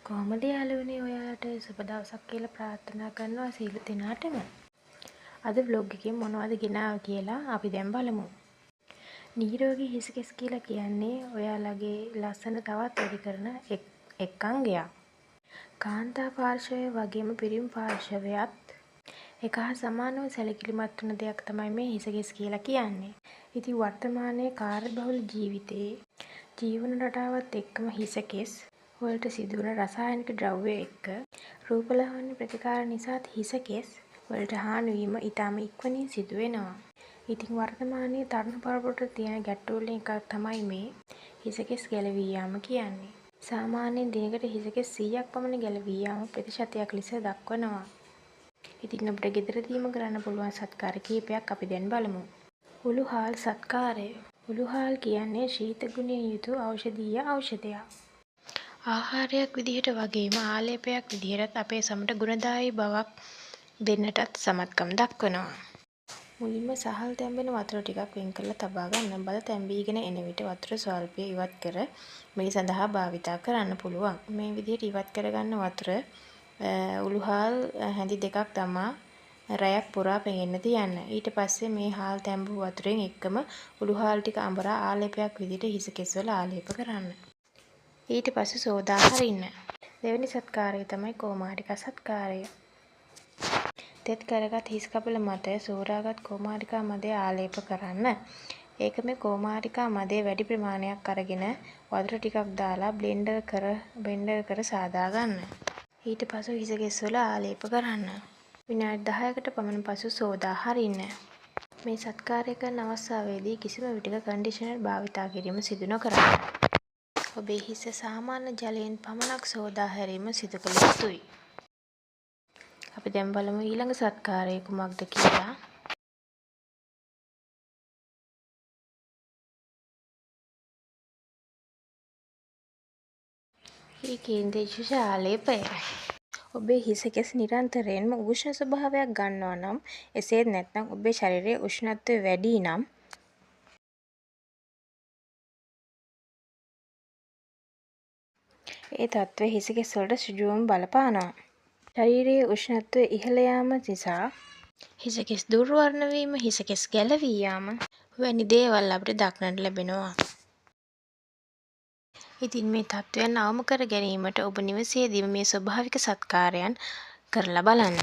කොහොමද යාළුවනේ ඔයාලට සුබ දවසක් කියලා ප්‍රාර්ථනා කරනවා සියලු දෙනාටම. අද vlog එකේ මොනවද ගෙනාව කියලා අපි දැන් බලමු. නිරෝගී හිසකෙස් කියලා කියන්නේ ඔයාලගේ ලස්සන තවත් වැඩි කරන එක් අංගයක්. කාන්තා පාර්ශවය වගේම පිරිමි පාර්ශවයත් එක හා සමානව සැලකිලිමත් වන දෙයක් තමයි මේ හිසකෙස් කියලා කියන්නේ. ඉතින් වර්තමානයේ කාර්යබහුල ජීවිතයේ ජීවන රටාවත් එක්කම හිසකෙස් වලට සිදුවන රසායනික ද්‍රව්‍ය එක්ක රූපලාවන්‍ය ප්‍රතිකාර නිසාත් හිසකෙස් වලට හානි වීම ඉතාම ඉක්මනින් සිදු වෙනවා. ඉතින් වර්තමානයේ තරුණ පරපුරට තියෙන ගැටලු වලින් එකක් තමයි මේ හිසකෙස් ගැලවී යාම කියන්නේ. සාමාන්‍යයෙන් දිනකට හිසකෙස් 100ක් පමණ ගැලවී යාම ප්‍රතිශතයක් ලෙස දක්වනවා. ඉතින් අපිට ගෙදරදීම කරන්න පුළුවන් සත්කාර කිහිපයක් අපි දැන් බලමු. උළුහාල් සත්කාරය. උළුහාල් කියන්නේ ශීත ගුණයෙන් යුතු ඖෂධීය ඖෂධයක්. ආහාරයක් විදිහට වගේම ආලේපයක් විදිහටත් අපේ සමට ගුණදායී බවක් දෙන්නටත් සමත්කම් දක්වනවා. මුලින්ම සහල් තැම්බෙන වතුර ටිකක් වෙන් කරලා තබා ගන්න. බල තැම්බීගෙන එන විට වතුර ස්වල්පය ඉවත් කර මේ සඳහා භාවිතා කරන්න පුළුවන්. මේ විදිහට ඉවත් කරගන්න වතුර උළුහාල් හැඳි දෙකක් තමා රැයක් පුරා පෙඟෙන්න තියන්න. ඊට පස්සේ මේ හාල් තැම්බු වතුරෙන් එක්කම උළුහාල් ටික අඹරා ආලේපයක් විදිහට හිසකෙස් වල ආලේප කරන්න. ඊට පස්සේ සෝදා හරින්න. දෙවෙනි සත්කාරය තමයි කෝමාරිකා සත්කාරය. තෙත් කරගත් හිස් කබල මත සෝරාගත් කෝමාරිකා මදය ආලේප කරන්න. ඒක මේ කෝමාරිකා මදය වැඩි ප්‍රමාණයක් අරගෙන වතුර ටිකක් දාලා බ්ලෙන්ඩර් කර සාදා ගන්න. ඊට පස්සේ හිසකෙස් වල ආලේප කරන්න. විනාඩි 10කට පමණ පසු සෝදා හරින්න. මේ සත්කාරය කරන අවස්ථාවේදී කිසිම විටක කන්ඩිෂනර් භාවිතා කිරීම සිදු නොකරන්න. ඔබේ හිස සාමාන්‍ය ජලයෙන් පමණක් සෝදා හැරීම සිදු කළ යුතුයි. අපි දැන් බලමු ඊළඟ සත්කාරය කුමක්ද කියලා. මේ කේන්ද්‍රජ ආලේපය. ඔබේ හිසකෙස් නිරන්තරයෙන්ම උෂ්ණ ස්වභාවයක් ගන්නවා නම් එසේත් නැත්නම් ඔබේ ශරීරයේ උෂ්ණත්වය වැඩි නම් ඒ තත්ත්වය හිසකෙස් වලට ඍජුවම බලපානවා. ශරීරයේ උෂ්ණත්වය ඉහළ යාම නිසා හිසකෙස් දුර්වර්ණ වීම, හිසකෙස් ගැලවී යාම වැනි දේවල් අපිට දක්නට ලැබෙනවා. ඉතින් මේ තත්ත්වයන් අවම කර ගැනීමට ඔබ නිවසේදීම මේ ස්වභාවික සත්කාරයන් කරලා බලන්න.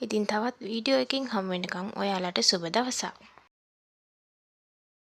ඉතින් තවත් වීඩියෝ එකකින් හමු වෙනකම් ඔයාලට සුබ දවසක්.